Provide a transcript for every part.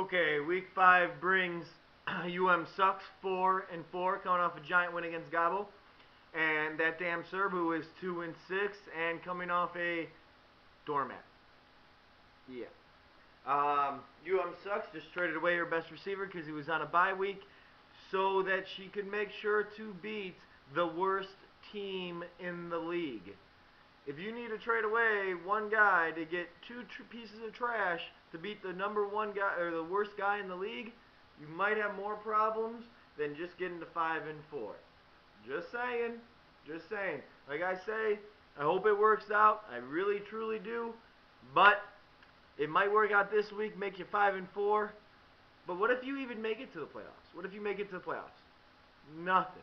Okay, week 5 brings Sucks 4-4, coming off a giant win against Gabo, and that damn Serb who is 2-6 and coming off a doormat. Yeah. Sucks just traded away her best receiver because he was on a bye week, so that she could make sure to beat the worst team in the league. If you need to trade away one guy to get two pieces of trash to beat the number one guy or the worst guy in the league, you might have more problems than just getting to 5-4. Just saying. Just saying. Like I say, I hope it works out. I really truly do. But it might work out this week, make you 5-4. But what if you even make it to the playoffs? What if you make it to the playoffs? Nothing.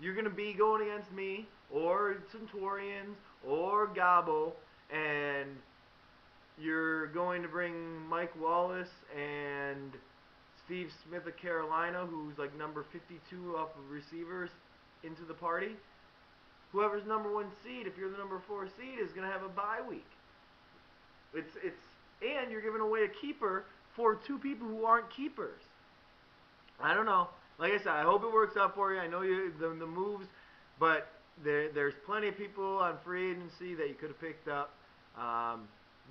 You're going to be going against me or Centurions or Gabo, and you're going to bring Mike Wallace and Steve Smith of Carolina, who's like number 52 off of receivers, into the party. Whoever's number 1 seed, if you're the number 4 seed, is going to have a bye week. And you're giving away a keeper for 2 people who aren't keepers. I don't know. Like I said, I hope it works out for you. I know the moves, but there's plenty of people on free agency that you could have picked up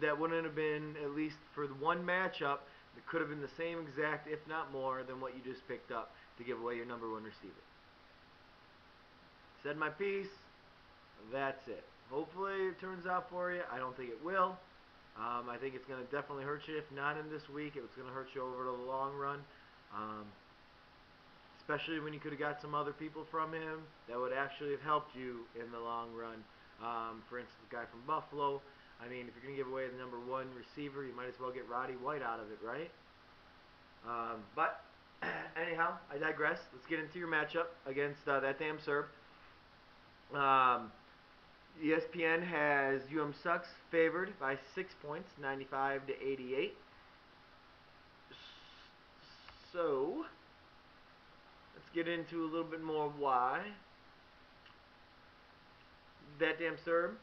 that wouldn't have been, at least for the one matchup, that could have been the same exact, if not more, than what you just picked up to give away your number 1 receiver. Said my piece. That's it. Hopefully it turns out for you. I don't think it will. I think it's going to definitely hurt you. If not in this week, it's going to hurt you over the long run. Especially when you could have got some other people from him that would actually have helped you in the long run. For instance, the guy from Buffalo. I mean, if you're going to give away the number 1 receiver, you might as well get Roddy White out of it, right? But anyhow, I digress. Let's get into your matchup against that damn Serb. ESPN has Sucks favored by 6 points, 95-88. So let's get into a little bit more why. That damn Serb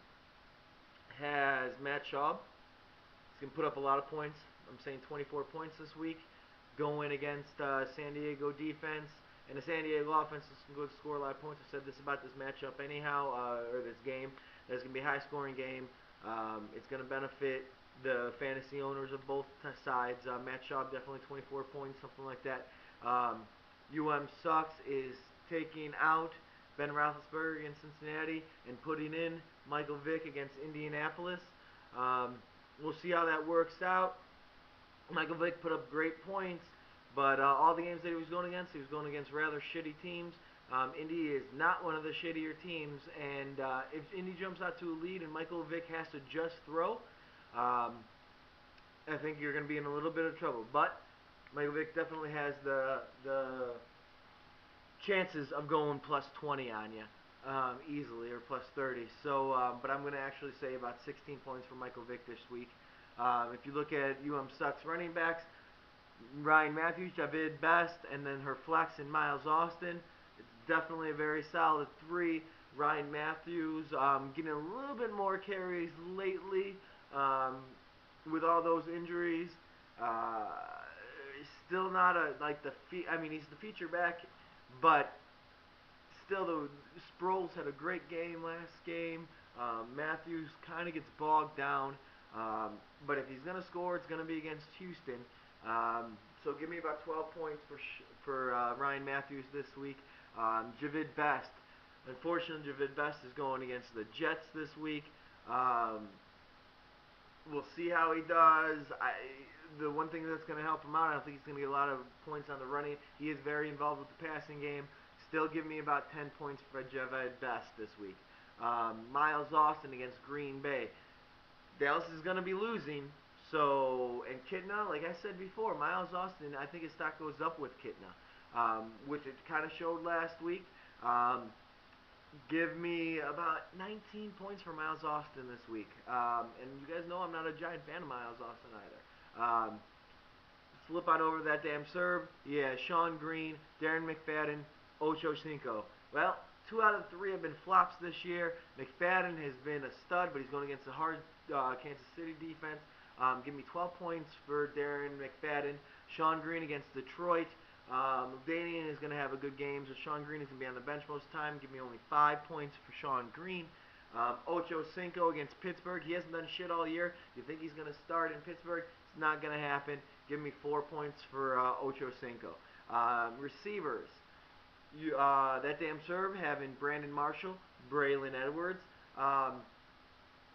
has Matt Schaub. He's going to put up a lot of points. I'm saying 24 points this week, going against San Diego defense. And the San Diego offense is going to score a lot of points. I said this about this matchup anyhow, or this game. That it's going to be a high-scoring game. It's going to benefit the fantasy owners of both sides. Matt Schaub, definitely 24 points, something like that. Sucks is taking out Ben Roethlisberger against Cincinnati and putting in Michael Vick against Indianapolis. We'll see how that works out. Michael Vick put up great points, but all the games that he was going against rather shitty teams. Indy is not one of the shittier teams, and if Indy jumps out to a lead and Michael Vick has to just throw, I think you're going to be in a little bit of trouble. But Michael Vick definitely has the chances of going plus 20 on you easily, or plus 30. So, but I'm going to actually say about 16 points for Michael Vick this week. If you look at Sucks running backs, Ryan Matthews, Javid Best, and then her flex in Miles Austin. It's definitely a very solid 3. Ryan Matthews getting a little bit more carries lately with all those injuries. Still not he's the feature back, but still the Sproles had a great game last game. Matthews kind of gets bogged down, but if he's going to score, it's going to be against Houston. So give me about 12 points for Ryan Matthews this week. Javid Best. Unfortunately, Javid Best is going against the Jets this week. We'll see how he does. The one thing that's going to help him out, I don't think he's going to get a lot of points on the running. He is very involved with the passing game. Still give me about 10 points for Javid Best this week. Miles Austin against Green Bay. Dallas is going to be losing. So, and Kitna, like I said before, Miles Austin, I think his stock goes up with Kitna, which it kind of showed last week. Give me about 19 points for Miles Austin this week. And you guys know I'm not a giant fan of Miles Austin either. Flip on over to that damn Serb. Yeah, Sean Green, Darren McFadden, Ocho Cinco. Well, 2 out of 3 have been flops this year. McFadden has been a stud, but he's going against a hard Kansas City defense. Give me 12 points for Darren McFadden. Sean Green against Detroit. Danian is going to have a good game, so Sean Green is going to be on the bench most of the time. Give me only 5 points for Sean Green. Ocho Cinco against Pittsburgh. He hasn't done shit all year. You think he's going to start in Pittsburgh? It's not going to happen. Give me 4 points for Ocho Cinco. Receivers. That damn serve having Brandon Marshall, Braylon Edwards.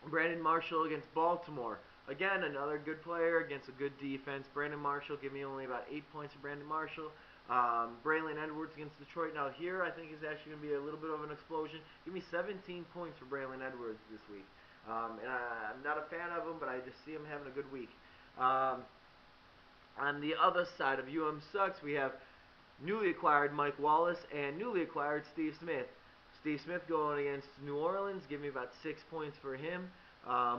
Brandon Marshall against Baltimore. Again, another good player against a good defense. Brandon Marshall, give me only about 8 points for Brandon Marshall. Braylon Edwards against Detroit. Now here, I think is actually going to be a little bit of an explosion. Give me 17 points for Braylon Edwards this week. And I'm not a fan of him, but I just see him having a good week. On the other side of Sucks, we have newly acquired Mike Wallace and newly acquired Steve Smith. Steve Smith going against New Orleans. Give me about 6 points for him.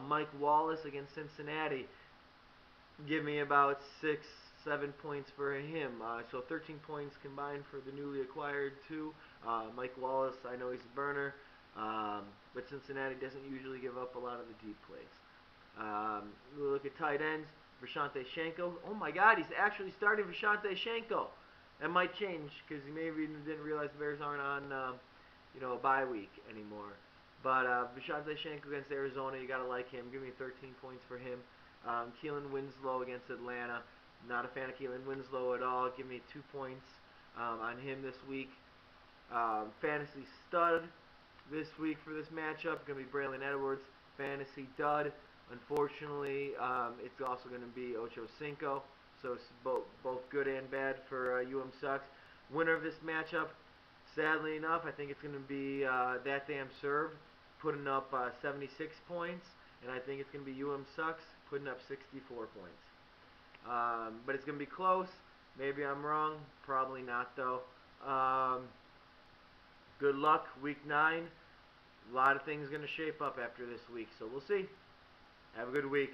Mike Wallace against Cincinnati. Give me about 6, 7 points for him. So 13 points combined for the newly acquired two. Mike Wallace, I know he's a burner, but Cincinnati doesn't usually give up a lot of the deep plays. We'll look at tight ends. Visanthe Shiancoe. Oh my God, he's actually starting Visanthe Shiancoe. That might change because he maybe didn't realize the Bears aren't on, a bye week anymore. But Visanthe Shiancoe against Arizona, you gotta like him. Give me 13 points for him. Keelan Winslow against Atlanta. Not a fan of Keelan Winslow at all. Give me 2 points on him this week. Fantasy stud this week for this matchup gonna be Braylon Edwards. Fantasy dud. Unfortunately, it's also going to be Ocho Cinco, so it's both good and bad for Sucks. Winner of this matchup, sadly enough, I think it's going to be That Damn Serve, putting up 76 points, and I think it's going to be Sucks, putting up 64 points. But it's going to be close. Maybe I'm wrong. Probably not, though. Good luck, Week 9. A lot of things going to shape up after this week, so we'll see. Have a good week.